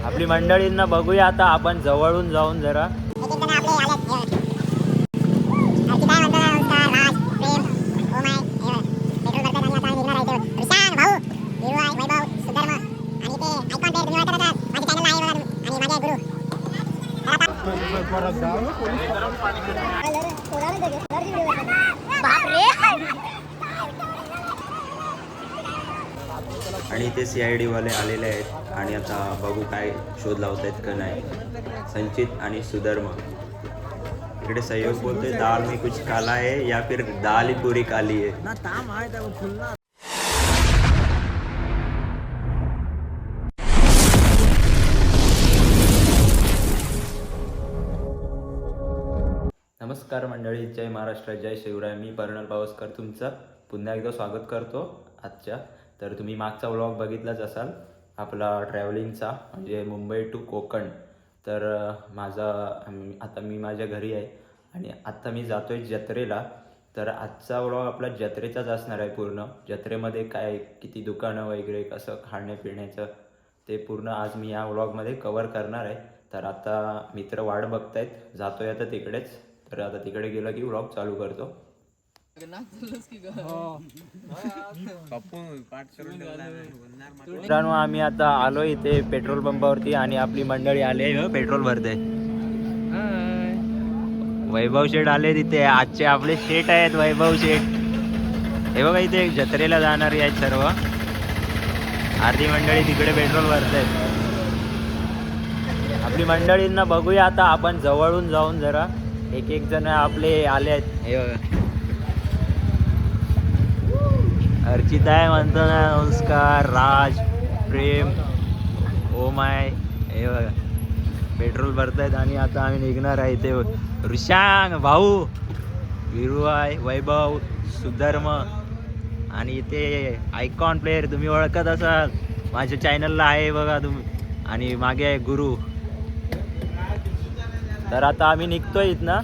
आपली मंडळींना बघूया आता आपण जवळून जाऊन जरा. आणि ते CID वाले आलेले आहेत आणि आता बघू काय शोध लावत आहेत का नाही. संचित आणि सुधर्मा इकडे सहयोग बोलतोय दाल में कुछ काला है या फिर दाल ही पूरी काली है ना. ताम आहे त्या फुलना. नमस्कार मंडळी, जय महाराष्ट्र, जय शिवराय. मी पर्णल पावसकर तुमचं पुन्हा एकदा स्वागत करतो आजच्या. तर तुम्ही मागचा व्लॉग बघितलाच असाल आपला ट्रॅव्हलिंगचा, म्हणजे मुंबई टू कोकण. तर आता मी माझ्या घरी आहे आणि आत्ता मी जातो आहे जत्रेला. तर आजचा व्लॉग आपला जत्रेचाच असणार आहे. पूर्ण जत्रेमध्ये काय किती दुकानं वगैरे कसं खाण्यापिण्याचं ते पूर्ण आज मी या व्लॉगमध्ये कवर करणार आहे. तर आता मित्र वाट बघतायत, जातो आहे आता तिकडेच. तर आता तिकडे गेलं की व्लॉग चालू करतो. मित्रांनो, आम्ही आता आलो इथे पेट्रोल पंपावरती आणि आपली मंडळी आले पेट्रोल भरते. वैभव शेठ आले तिथे. आजचे आपले शेठ आहेत वैभव शेठ. हे बघा इथे जत्रेला जाणारी आहेत सर्व. अर्धी मंडळी तिकडे पेट्रोल भरतायत. आपली मंडळींना बघूया आता आपण जवळून जाऊन जरा. एक एक जण आपले आले आहेत. हे बघा अर्चिता आहे म्हणतो ना. नमस्कार. राज, प्रेम, ओ माय. हे बघा पेट्रोल भरतायत आणि आता आम्ही निघणार आहे. इथे ऋषांग भाऊ, विरू आहे, वैभव, सुधर्म आणि इथे आयकॉन प्लेअर तुम्ही ओळखत असाल, माझ्या चॅनलला आहे बघा तुम्ही. आणि मागे आहे गुरु. तर आता आम्ही निघतोय इथनं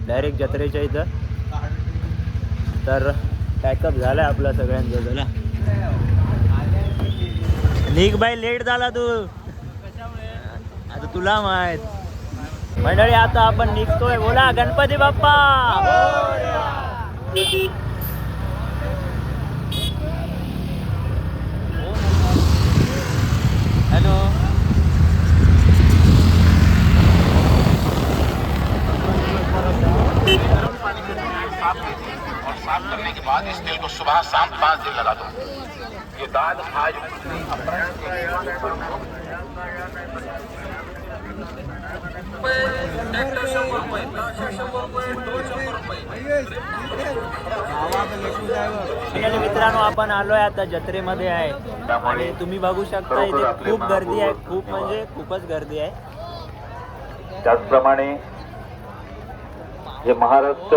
डायरेक्ट जत्रेच्या इथं. तर पॅकअप झालाय आपला सगळ्यांचं. चला निघ बाई, लेट झाला तू. आता तुला माहित मंडळी, आता आपण निघतोय. बोला गणपती बाप्पा. हॅलो. और साफ करने के बाद इस तेल को सुबह शाम 5 दिन लगा दो. ये दाद आज मित्रांनो, आपण आलोय आता जत्रेमध्ये आहे आणि तुम्ही बघू शकता इथे खूप गर्दी आहे. खूप म्हणजे खूपच गर्दी आहे. त्याचप्रमाणे जे महाराष्ट्र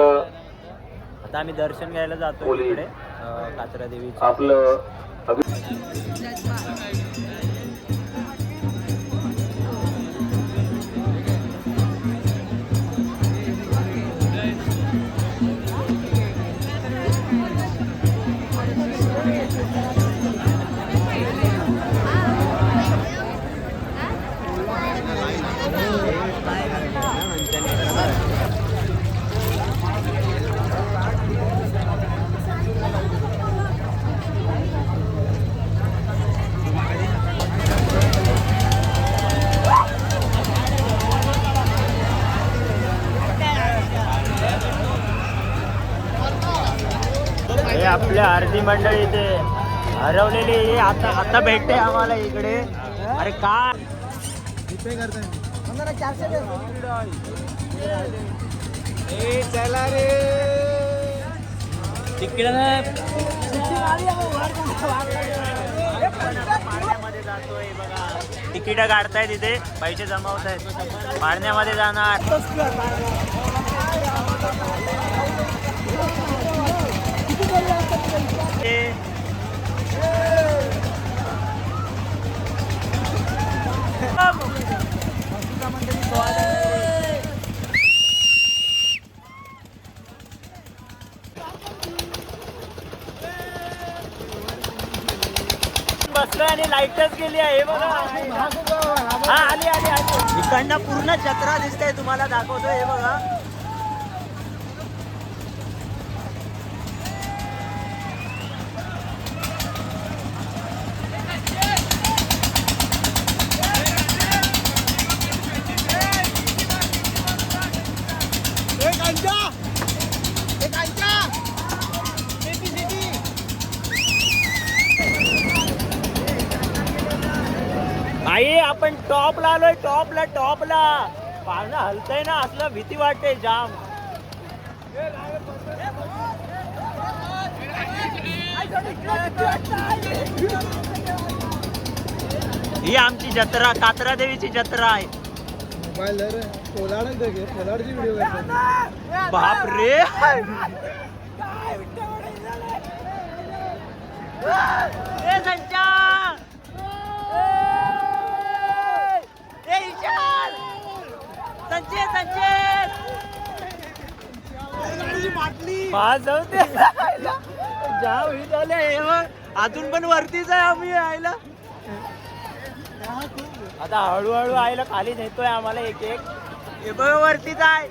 आता आम्ही दर्शन घ्यायला जातो इकडे कात्रा देवीचं. आपलं आपल्या अर्धी मंडळी इथे हरवलेली आता भेटते आम्हाला इकडे. अरे काय चला रे तिकडे पाण्यामध्ये जातोय बघा. तिकीट काढतायत इथे, पैसे जमावतायत. पाण्यामध्ये जाणार. बसलोय आणि लाईटच गेली आहे बघा. हा इकडनं पूर्ण जत्रा दिसते तुम्हाला दाखवतो हे बघा. आई आपण टॉपला आलोय, टॉपला पाळणं हलतंय ना, असलं भीती वाटते जाम. ही आमची जत्रा, कात्रा देवीची जत्रा आहे. बाप रे संचा अजून पण वरतीच आहे आम्ही आयला. आता हळूहळू आयला खाली नेतोय आम्हाला एक एक. हे बघ वरतीच आहे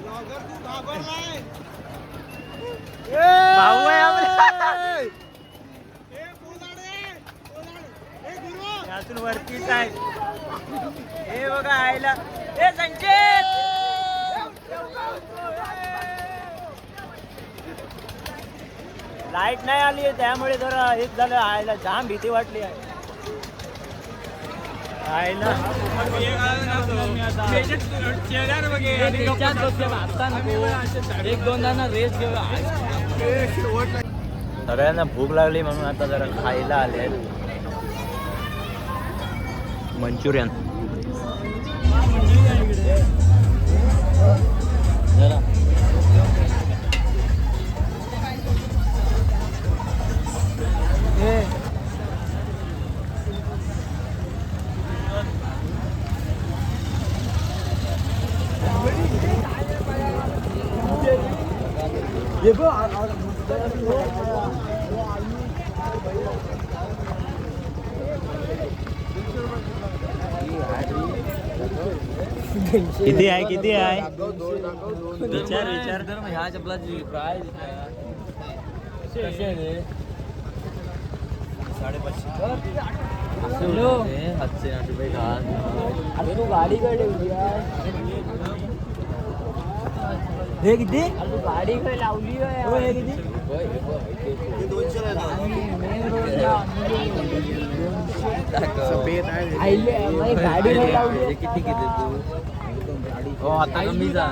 भाऊ आहे आम्हाला. अजून वरतीच आहे हे बघा आयला. हे संकेत लाईट नाही आली त्यामुळे जरा हेच झालं आयला, जाम भीती वाटली आहे आयला. सगळ्यांना भूक लागली म्हणून आता जरा खायला आले मंचुरियन. किती आहे किती आहे विचार विचार कर मग. ह्या चपलाची प्राइस कशी आहे? 550. 700 रुपये घाल. तू गाडी कडे हे किती गाडी कडे लावली आहे किती? गाडी लावली किती किती तू? हो आता कमी जा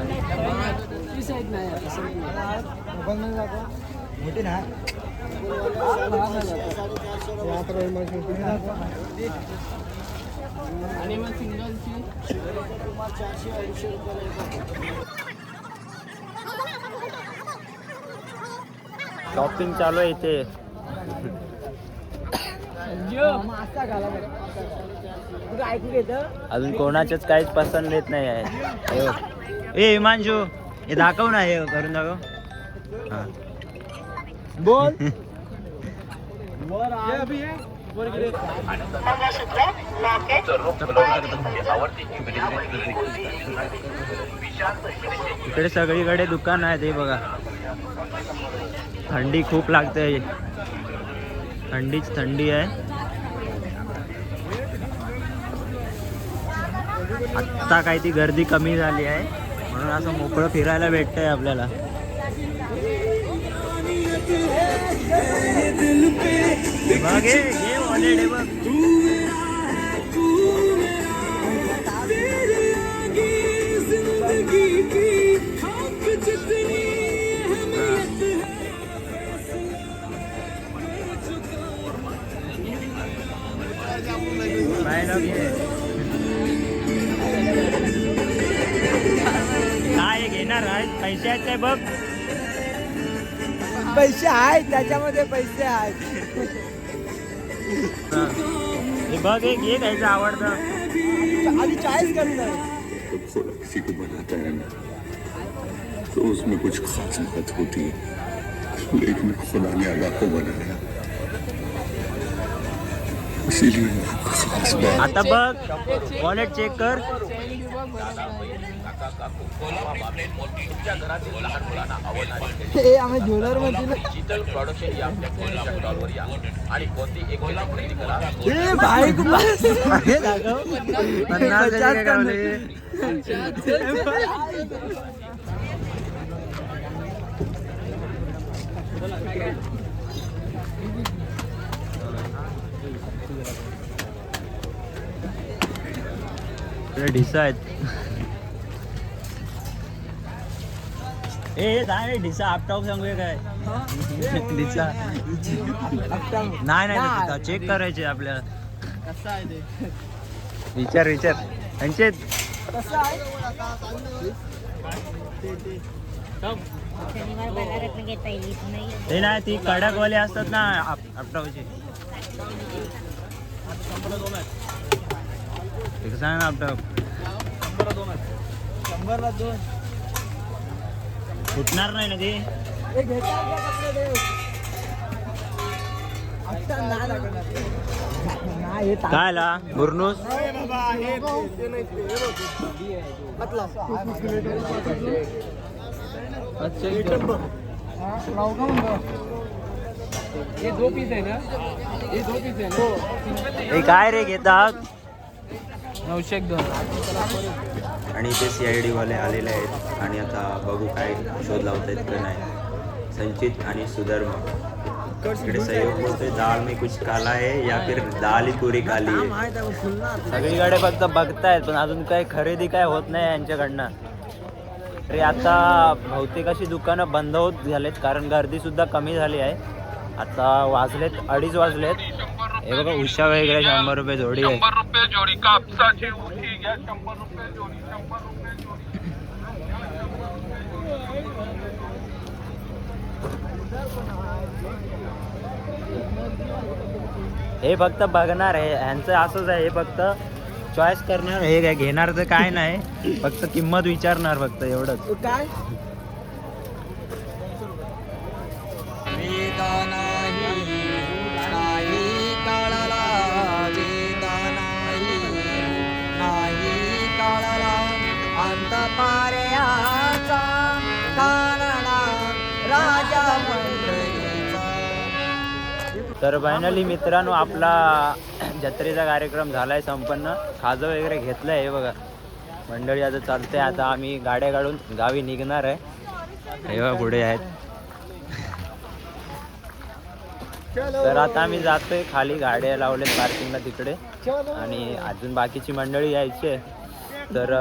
मोठी ना. आणि मग सिंगलची शॉपिंग चालू आहे इथे. अजून कोणाच्याच काहीच पसंत येत नाही आहे. ए हिमांशू हे दाखव ना, हे करून दाखव. हा बोल. इकडे सगळीकडे दुकान आहे ते बघा. थंडी खूप लागते, थंडीच थंडी आहे. आत्ता काही ती गर्दी कमी झाली आहे म्हणून असं मोकळं फिरायला भेटतंय आपल्याला. बघ हे ऑलरेडी बघ. काय घेणार आहे? पैसे आहेत काय बघ. पैसे आहेत त्याच्यामध्ये, पैसे आहेत. हे बघ एक घे घ्यायचं आवडतं. आधी चॉईस करणार. खुदा किसी को बनाता है ना तो उसमें कुछ खास बात होती है, लेकिन खुदा ने अल्लाह को बनाया इसीलिए खास बात आता बघ वॉलेट चेक कर. हे आम्ही ज्वेलर मध्ये डिजिटल प्रोडक्शन या आपल्या कोल्हापूर स्टॉलवर या आणि कोणती एक खरेदी करा. हे बाईक हे दाखव. 50 काय गावले. ढिसा आहेत. ए काय ढिसा आपटाव सांगूया काय ढिसा नाही चेक करायचे आपल्याला. कसं आहे ते विचार त्यांचे शनिवार बाजारात घेता येईल इथं नाही. ते नाही ती कडकवाले असतात ना आपटावचे. सांग ना आपटाव 100ला 2 फुटणार नाही ना ते. हे घेता कपडे देव आता नाही लागणार. नाही हे काय ला बुरनूस बाबा हे ते नाही ते मतलब ये 2 पीस है ना, ये 2 पीस है ना. हे काय रे घेतात. 902 आणि ते CID वाले आलेले आहेत आणि आता बघू काय शोध लावतायत का नाही. संचित आणि सुधर्म इकडे सहयोग बोलतोय दाल में कुछ काला है या फिर दाल ही पूरी काली है. सगळीकडे फक्त बघतायत पण अजून काही खरेदी काय होत नाही यांच्याकडनं. तरी आता बहुतेक अशी दुकानं बंद होत झालेत कारण गर्दी सुद्धा कमी झाली आहे. आता वाजलेत 2:30 वाजलेत. हे बघा उषा वगैरे 100 रुपये जोडी आहे. 100 रुपये जोडी कापसाची उठी घ्या. 100 रुपये जोडी. 100 रुपये जोडी. हे फक्त बघणार आहे ह्यांचं असंच आहे. हे फक्त चॉईस करणार. हे काय घेणार तर काय नाही फक्त किंमत विचारणार फक्त एवढंच. काय तर फायनली मित्रांनो आपला जत्रेचा कार्यक्रम झालाय संपन्न. खाजं वगैरे घेतलंय. हे बघा मंडळी आता चालते. आता आम्ही गाड्या काढून गावी निघणार आहे. हे बघा पुढे आहेत. तर आता आम्ही जातोय खाली. गाड्या लावल्यात पार्किंगला तिकडे आणि अजून बाकीची मंडळी यायची आहे. तर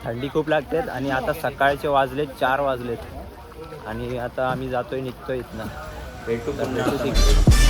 थंडी खूप लागते आणि आता सकाळचे वाजलेत 4 वाजलेत आणि आता आम्ही जातोय निघतोय इथनं. भेटू तिकडे.